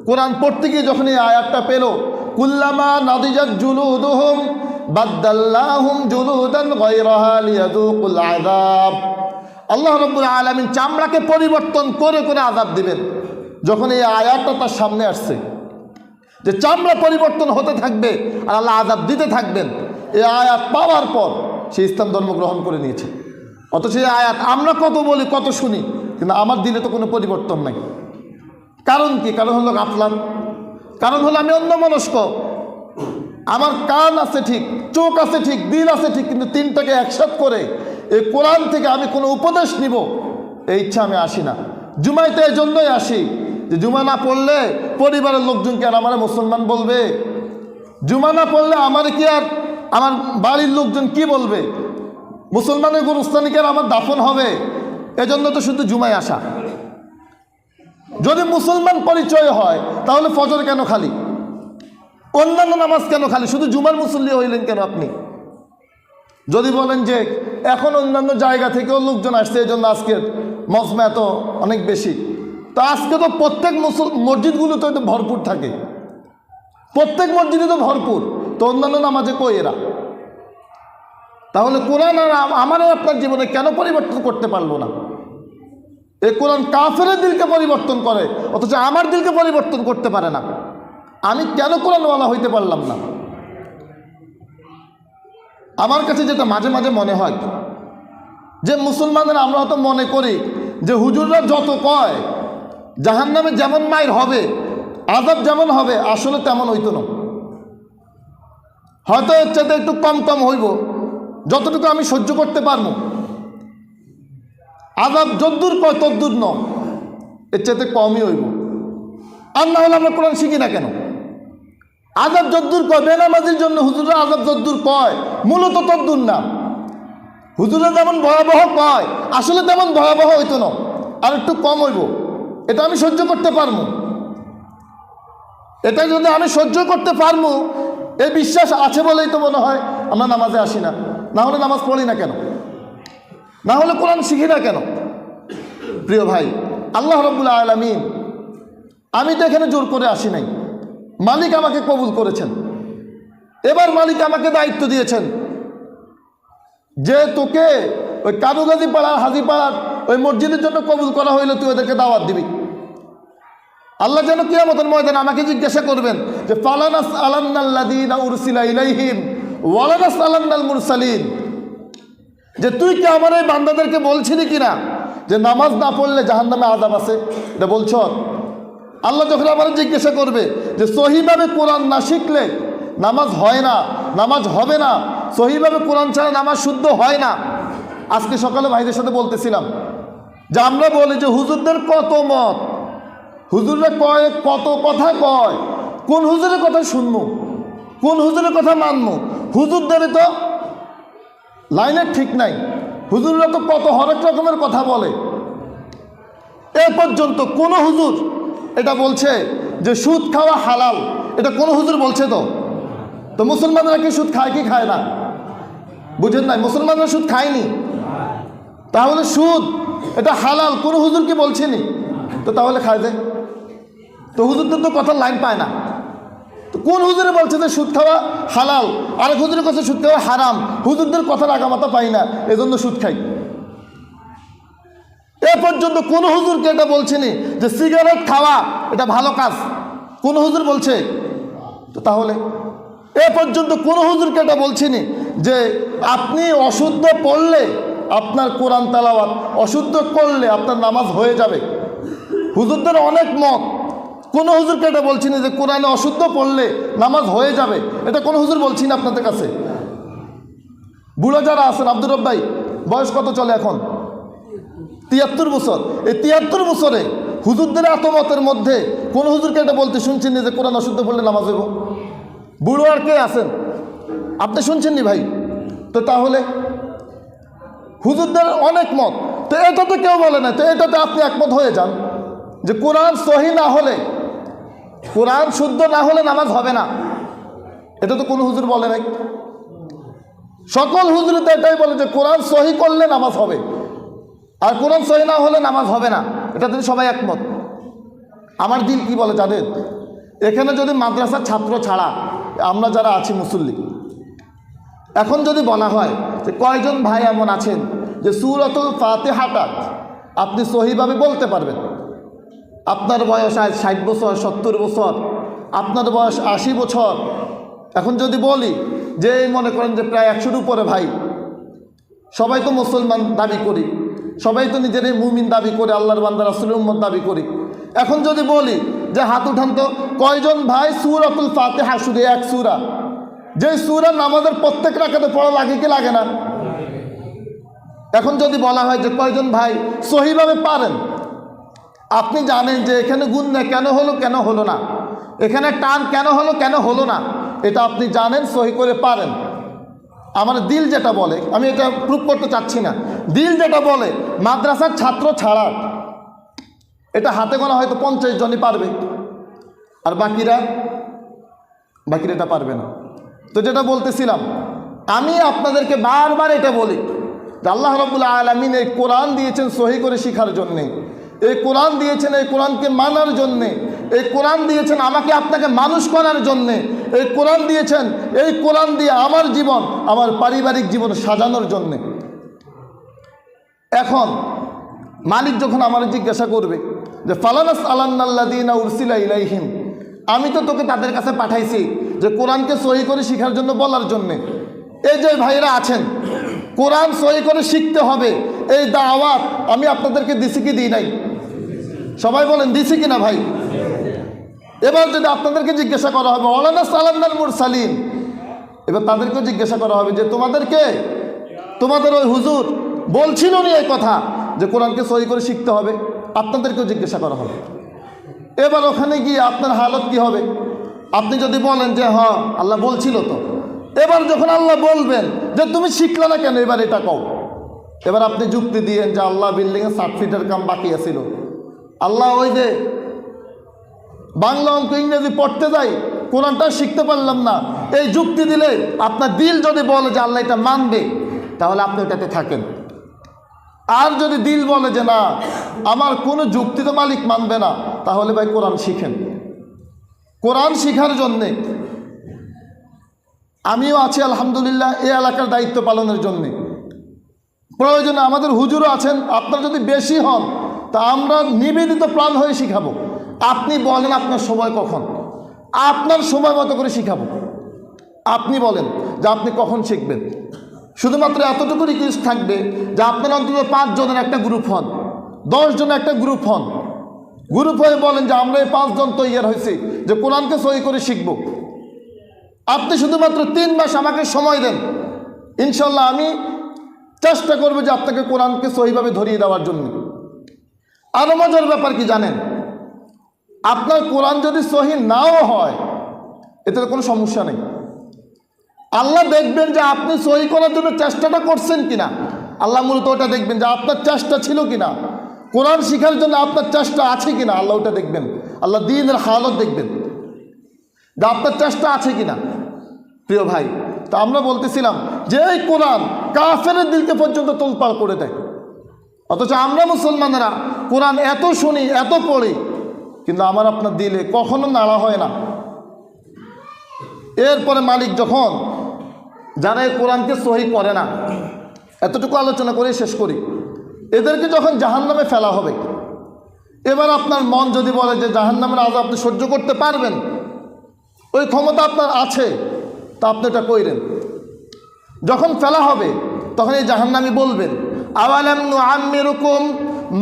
কোরআন পড়তে গিয়ে যখন এই আয়াতটা পেল, কুল্লামা নাদিজাত জুলুদুহুম বাদদাল্লাহুম জুলুদান গায়রাহা লিয়াযুকুল আযাব, আল্লাহ রাব্বুল আলামিন চামড়াকে পরিবর্তন করে করে আযাব দিবেন। যখন এই আয়াতটা তার সামনে আসছে যে চামড়া পরিবর্তন হতে থাকবে আর আল্লাহ আযাব দিতে থাকবেন, এই আয়াত পাওয়ার পর সে ইসলাম ধর্ম গ্রহণ করে নিয়েছে। অথচ এই আয়াত আমরা কত বলি, কত শুনি, কিন্তু আমার দিলে তো কোনো পরিবর্তন নাই। কারণ কি? কারণ হলো গাফলাত, কারণ হলো আমি অন্যমনস্ক। আমার কান আছে ঠিক, চোখ আছে ঠিক, দিল আছে ঠিক, কিন্তু তিনটাকে একসাথ করে এই কোরআন থেকে আমি কোনো উপদেশ নিব এই ইচ্ছা আমি আসি না। জুমাইতে এই জন্যই আসি যে জুমা না পড়লে পরিবারের লোকজনকে আর আমার মুসলমান বলবে, জুমা না পড়লে আমার কি আর আমার বাড়ির লোকজন কি বলবে, মুসলমানের গোরস্থানিকে আর আমার দাফন হবে, এজন্য তো শুধু জুমায় আসা। যদি মুসলমান পরিচয় হয় তাহলে ফজর কেন খালি, অন্যান্য নামাজ কেন খালি, শুধু জুমার মুসল্লি হইলেন কেন আপনি? যদি বলেন যে এখন অন্যান্য জায়গা থেকেও লোকজন আসছে এই জন্য আজকের মজমা এত অনেক বেশি, তো আজকে তো প্রত্যেক মসজিদগুলোতে তো ভরপুর থাকে, প্রত্যেক মসজিদে তো ভরপুর, তো অন্যান্য নামাজে কই এরা? তাহলে কোরআন আর আমার আপনার জীবনে কেন পরিবর্তন করতে পারলো না? এই কোরআন কাফেরের দিলকে পরিবর্তন করে, অথচ আমার দিলকে পরিবর্তন করতে পারে না। আমি কেন কোরআনওয়ালা হইতে পারলাম না? আমার কাছে যেটা মাঝে মাঝে মনে হয় যে মুসলমানরা আমরা হয়তো মনে করি যে হুজুররা যত কয় জাহান্নামে যেমন মাইর হবে, আযাব যেমন হবে, আসলে তেমন হইতো না। হয়তো এর চাইতে একটু কম কম হইব, যতটুকু আমি সহ্য করতে পারবো। আযাব যদ্দূর কয় তদ্দূর ন, এর চাইতে কমই হইব। আর না হলে আমরা কোরআন শিখি না কেন? আযাব যদ্দূর কয়, বেনামাজির জন্য হুজুররা আযাব যদ্দূর কয় মূলত তদ্দূর না। হুজুররা যেমন ভয়াবহ কয় আসলে তেমন ভয়াবহ হইতো না, আর একটু কম হইব, এটা আমি সহ্য করতে পারবো। এটা যদি আমি সহ্য করতে পারবো, এই বিশ্বাস আছে বলেই তো মনে হয় আমরা নামাজে আসি না। না হলে নামাজ পড়ি না কেন? না হলে কোরআন শিখি না কেন? প্রিয় ভাই, আল্লাহ রাব্বুল আলামিন, আমি তো এখানে জোর করে আসি নাই, মালিক আমাকে কবুল করেছেন। এবার মালিক আমাকে দায়িত্ব দিয়েছেন যে তোকে ওই কানুগাজি পাড়ার হাজিপাড়ার ওই মসজিদের জন্য কবুল করা হইলে তুই ওদেরকে দাওয়াত দিবি। আল্লাহ যেন কিয়ামতের ময়দানে আমাকে জিজ্ঞাসা করবেন যে ফালানাস আলান্নাল্লাযীনা উরসিলা ইলাইহিম ওয়ালানাস আলান্নাল মুরসালিন, যে তুই কি আমার এই বান্দাদেরকে বলছিলি কিনা যে নামাজ না পড়লে জাহান্নামে আযাব আছে? এটা বলছ? আল্লাহ যখন আমার জিজ্ঞাসা করবে যে সহিভাবে কোরআন না শিখলে নামাজ হয় না, নামাজ হবে না, সহিভাবে কোরআন ছাড়া নামাজ শুদ্ধ হয় না। আজকে সকালে ভাইদের সাথে বলতেছিলাম যে আমরা বলি যে হুজুরদের কত মত, হুজুররা কয় কত কথা কয়, কোন হুজুরের কথা শুনবো, কোন হুজুরের কথা মানবো? হুজুরদের তো লাইনের ঠিক নাই, হুজুররা তো কত হরেক রকমের কথা বলে। এ পর্যন্ত কোন হুজুর এটা বলছে যে সুদ খাওয়া হালাল, এটা কোন হুজুর বলছে? তো মুসলমানরা কি সুদ খায় কি খায় না? বুঝেন নাই? মুসলমানরা সুদ খায়নি, তাহলে সুদ এটা হালাল কোন হুজুর কি বলছেনি? তো তাহলে খায় যায়? তো হুজুরদের তো কথার লাইন পায় না। তো কোন হুজুরে বলছে যে সুদ খাওয়া হালাল, আরেক হুজুরের কাছে সুদ খাওয়া হারাম? হুজুরদের কথার আগামাতা পাই না, এজন্য সুদ খাই। এ পর্যন্ত কোন হুজুরকে এটা বলছেনি যে সিগারেট খাওয়া এটা ভালো কাজ, কোন হুজুর বলছে? তো তাহলে এ পর্যন্ত কোন হুজুরকে এটা বলছেনি যে আপনি অশুদ্ধ পড়লে আপনার কোরআন তেলাওয়াত, অশুদ্ধ করলে আপনার নামাজ হয়ে যাবে। হুজুরদের অনেক মত, কোন হুজুরকে এটা বলছেনি যে কোরআনে অশুদ্ধ পড়লে নামাজ হয়ে যাবে, এটা কোন হুজুর বলছেন আপনাদের কাছে? বুড়ো যারা আছেন, আব্দুর রব ভাই বয়স কত চলে এখন? 73 বছর। এই 73 বছরে হুজুরদের এত মতের মধ্যে কোন হুজুরকে এটা বলতে শুনছেন যে কোরআন অশুদ্ধ পড়লে নামাজ হইব? বুড়ো আর কে আছেন? আপনি শুনছেননি ভাই? তো তাহলে হুজুরদের অনেক মত, তো এটা তো কেউ বলে না, তো এটাতে আপনি একমত হয়ে যান যে কোরআন সহি না হলে, কোরআন শুদ্ধ না হলে নামাজ হবে না। এটা তো কোনো হুজুর বলে নাই। সকল হুজুর তো এটাই বলে যে কোরআন সহি করলে নামাজ হবে, আর কোরআন সহি না হলে নামাজ হবে না। এটাতে সবাই একমত। আমার দিন কি বলে জানেন? এখানে যদি মাদ্রাসার ছাত্র ছাড়া আমরা যারা আছি মুসল্লি, এখন যদি বলা হয় যে কয়জন ভাই এমন আছেন যে সূরাতুল ফাতিহাটা আপনি সহিভাবে বলতে পারবেন? আপনার বয়স আজ 60 বছর, 70 বছর, আপনার বয়স 80 বছর। এখন যদি বলি যে মনে করেন যে প্রায় 100-র উপরে ভাই, সবাই তো মুসলমান দাবি করি, সবাই তো নিজেরই মুমিন দাবি করে, আল্লাহর বান্দা রাসূলের উম্মত দাবি করি। এখন যদি বলি যে হাত উঠান তো কয়জন ভাই সূরাতুল ফাতিহা, শুধু এক সূরা, যে সূরা নামাজের প্রত্যেক রাকাতে পড়া লাগে কি লাগে না? এখন যদি বলা হয় যে কয়জন ভাই সহিভাবে পারেন, আপনি জানেন যে এখানে গুণ না কেন হলো, কেন হলো না, এখানে টান কেন হলো, কেন হলো না, এটা আপনি জানেন, সহি করে পারেন। আমার দিল যেটা বলে, আমি এটা প্রুভ করতে চাচ্ছি না, দিল যেটা বলে মাদ্রাসার ছাত্র ছাড়া এটা হাতে গোনা হয়তো 50 জনই পারবে, আর বাকিরা এটা পারবে না। তো যেটা বলতেছিলাম, আমি আপনাদেরকে বারবার এটা বলি যে আল্লাহ রাব্বুল আলামিন এই কোরআন দিয়েছেন সহি করে শেখার জন্যে, এই কোরআন দিয়েছেন এই কোরআনকে মানার জন্যে, এই কোরআন দিয়েছেন আমাকে আপনাকে মানুষ করার জন্যে, এই কোরআন দিয়েছেন এই কোরআন দিয়ে আমার জীবন, আমার পারিবারিক জীবন সাজানোর জন্যে। এখন মালিক যখন আমার জিজ্ঞাসা করবে যে ফালানাস আলান্নাল্লাযীনা উরসিলা ইলাইহিম, আমি তো তোকে তাদের কাছে পাঠাইছি যে কোরআনকে সহি করে শেখার জন্য, বলার জন্যে। এই যে ভাইরা আছেন, কোরআন সহি করে শিখতে হবে, এই দাওয়াত আমি আপনাদেরকে দিছি কি দিই নাই? সবাই বলেন দিছি কি না ভাই? এবার যদি আপনাদেরকে জিজ্ঞাসা করা হবে ওয়ালানাস আলান্নাল মুরসালিন, এবার তাদেরকেও জিজ্ঞাসা করা হবে যে তোমাদেরকে, তোমাদের ওই হুজুর বলছিল নি এই কথা যে কোরআনকে সহি করে শিখতে হবে? আপনাদেরকেও জিজ্ঞাসা করা হবে। এবার ওখানে গিয়ে আপনার হালত কি হবে? আপনি যদি বলেন যে হ্যাঁ আল্লাহ বলছিল, তো এবার যখন আল্লাহ বলবেন যে তুমি শিখলে না কেন, এবার এটা কও। এবার আপনি যুক্তি দিয়েন যে আল্লাহ বিল্ডিংয়ে 60 ফিটের কাম বাকি আছিল, আল্লাহ ওই যে বাংলা অঙ্ক ইংরেজি পড়তে যাই, কোরআনটা শিখতে পারলাম না, এই যুক্তি দিলে আপনার দিল যদি বলে যে আল্লাহ এটা মানবে, তাহলে আপনি এটাতে থাকেন। আর যদি দিল বলে যে না, আমার কোনো যুক্তি তো মালিক মানবে না, তাহলে ভাই কোরআন শিখেন। কোরআন শিখার জন্যে আমিও আছি আলহামদুলিল্লাহ, এই এলাকার দায়িত্ব পালনের জন্যে। প্রয়োজনে আমাদের হুজুরও আছেন, আপনারা যদি বেশি হন তা আমরা নিবেদিত প্রাণ হয়ে শিখাবো। আপনি বলেন আপনার সময় কখন, আপনার সময় মতো করে শিখাবো। আপনি বলেন যে আপনি কখন শিখবেন। শুধুমাত্র এতটুকু রিকোয়েস্ট থাকবে যে আপনারা অন্তত 5 জনের একটা গ্রুপ হন, 10 জনের একটা গ্রুপ হন, গ্রুপ হয়ে বলেন যে আমরা এই 5 জন তৈরি হয়েছি যে কোরআনকে সহি করে শিখব। আপনি শুধুমাত্র 3 মাস আমাকে সময় দেন, ইনশাল্লাহ আমি চেষ্টা করবো যে আপনাকে কোরআনকে সহিভাবে ধরিয়ে দেওয়ার জন্য। আরও মজার ব্যাপার কি জানেন, আপনার কোরআন যদি সহি নাও হয় এতে কোনো সমস্যা নেই। আল্লাহ দেখবেন যে আপনি সহি করার জন্য চেষ্টাটা করছেন কিনা। আল্লাহ মূলত ওটা দেখবেন যে আপনার চেষ্টা ছিল কিনা, কোরআন শিখার জন্য আপনার চেষ্টা আছে কিনা। আল্লাহ ওটা দেখবেন, আল্লাহ দ্বীনের হালত দেখবেন যে আপনার চেষ্টা আছে কিনা। প্রিয় ভাই, তা আমরা বলতেছিলাম যে এই কোরআন কাফেরের দিলকে পর্যন্ত তোলপাড় করে দেয়, অথচ আমরা মুসলমানেরা কোরআন এত শুনি এত পড়ি, কিন্তু আমার আপনার দিলে কখনো নাড়া হয় না। এরপরে মালিক যখন যারা এই কোরআনকে সহি করে না, এতটুকু আলোচনা করে শেষ করি, এদেরকে যখন জাহান্নামে ফেলা হবে, এবার আপনার মন যদি বলে যে জাহান্নামের আযাব আপনি সহ্য করতে পারবেন, ওই ক্ষমতা আপনার আছে, তা আপনি এটা কইরেন। যখন ফেলা হবে তখন এই জাহান্নামী বলবেন, আওয়ালাম নুআম্মিরুকুম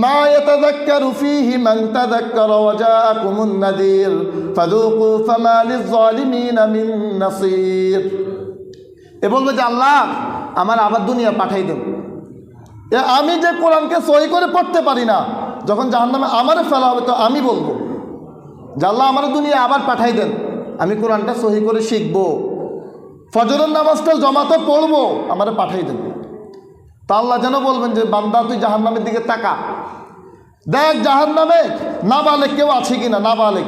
মা ইয়াতাযাক্কারু ফীহি মান তাযাক্কারা ওয়া জাআকুমুন নাযীর ফাযুকু ফামা লিয-যালিমিনা মিন নাসীর। এ বলবে যে আল্লাহ আমার আবার দুনিয়া পাঠাই দেন। আমি যে কোরআনকে সহি করে পড়তে পারি না, যখন জাহান্নামে আমারে ফেলা হবে তো আমি বলবো যে আল্লাহ আমার দুনিয়া আবার পাঠাই দেন, আমি কোরআনটা সহি করে শিখবো, ফজরের নামাজটা জমাতে পড়বো, আমারে পাঠাই দেন। তা আল্লাহ যেন বলবেন যে বান্দা তুই জাহান্নামের দিকে তাকা, দেখ জাহান্নামে নাবালেগ কেউ আছে কিনা, নাবালেগ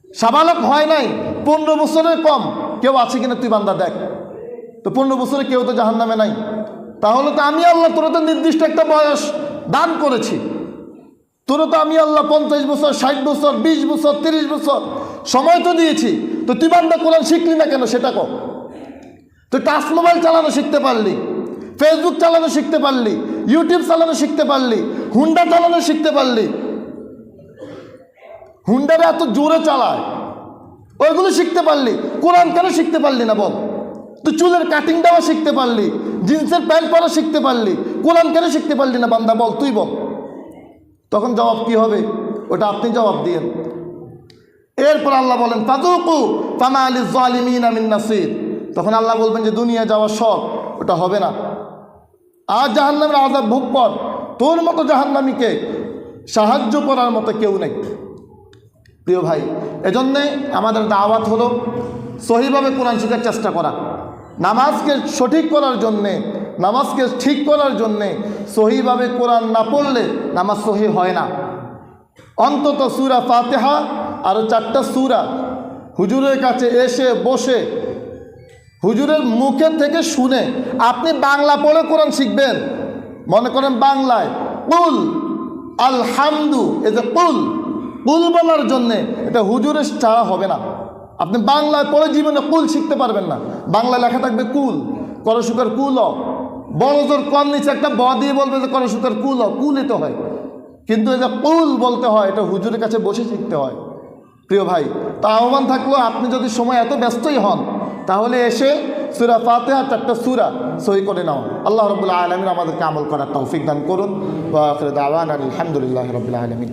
সাবালক হয় নাই 15 বছরের কম কেউ আছে কিনা তুই বান্দা দেখ। তো 15 বছরে কেউ তো জাহান্নামে নাই, তাহলে তো আমি আল্লাহ তোর তো নির্দিষ্ট একটা বয়স দান করেছি, তোর তো আমি আল্লাহ 50 বছর 60 বছর 20 বছর 30 বছর সময় তো দিয়েছি, তো তুই বান্দা কোরআন শিখলি না কেন সেটা কর। তুই টাচ মোবাইল চালানো শিখতে পারলি, ফেসবুক চালানো শিখতে পারলি, ইউটিউব চালানো শিখতে পারলি, হুন্ডা চালানো শিখতে পারলি, হুন্ডারে এত জোরে চালায়, ওইগুলো শিখতে পারলি, কোরআন কেন শিখতে পারলি না বল। তুই চুলের কাটিং দেওয়া শিখতে পারলি, জিন্সের প্যান্ট পরা শিখতে পারলি, কোরআন কেন শিখতে পারলি না বান্দা বল, তুই বল। তখন জবাব কি হবে ওটা আপনি জবাব দিয়েন। এরপর আল্লাহ বলেন ফাযুকু ফামা লিয-যালিমিনা মিন নাসীর। তখন আল্লাহ বলবেন যে দুনিয়া যাওয়ার শখ ওটা হবে না, আর জাহান্নামের আযাব ভোগ কর, তোর মতো জাহান্নামীকে সাহায্য করার মতো কেউ নেই। প্রিয় ভাই, এজন্যে আমাদের দাওয়াত হলো সহিভাবে কোরআন শেখার চেষ্টা করা, নামাজকে সঠিক করার জন্যে, নামাজকে ঠিক করার জন্যে সহিভাবে কোরআন না পড়লে নামাজ সহি হয় না। অন্তত সূরা ফাতিহা আরও 4টা সূরা হুজুরের কাছে এসে বসে হুজুরের মুখের থেকে শুনে আপনি বাংলা পড়ে কোরআন শিখবেন। মনে করেন বাংলায় কুল আলহামদু, এই যে কুল কুল বলার জন্যে এটা হুজুরের ছাড়া হবে না। আপনি বাংলায় পড়ে জীবনে কুল শিখতে পারবেন না। বাংলা লেখা থাকবে কুল, করসুকার কুল, বড় জোর কম নিচে একটা ব দিয়ে বলবে যে করসুকার কুল, কুলই তো হয়, কিন্তু এই যে কুল বলতে হয় এটা হুজুরের কাছে বসে শিখতে হয়। প্রিয় ভাই, তা আহ্বান থাকলো আপনি যদি সময় এত ব্যস্তই হন তাহলে এসে সূরা ফাতিহা 4টা সূরা সহি করে নাও। আল্লাহ রাব্বুল আলামিন আমাদেরকে আমল করার তৌফিক দান করুন। ওয়া আখিরু দাওয়ানা আলহামদুলিল্লাহি রাব্বিল আলামিন।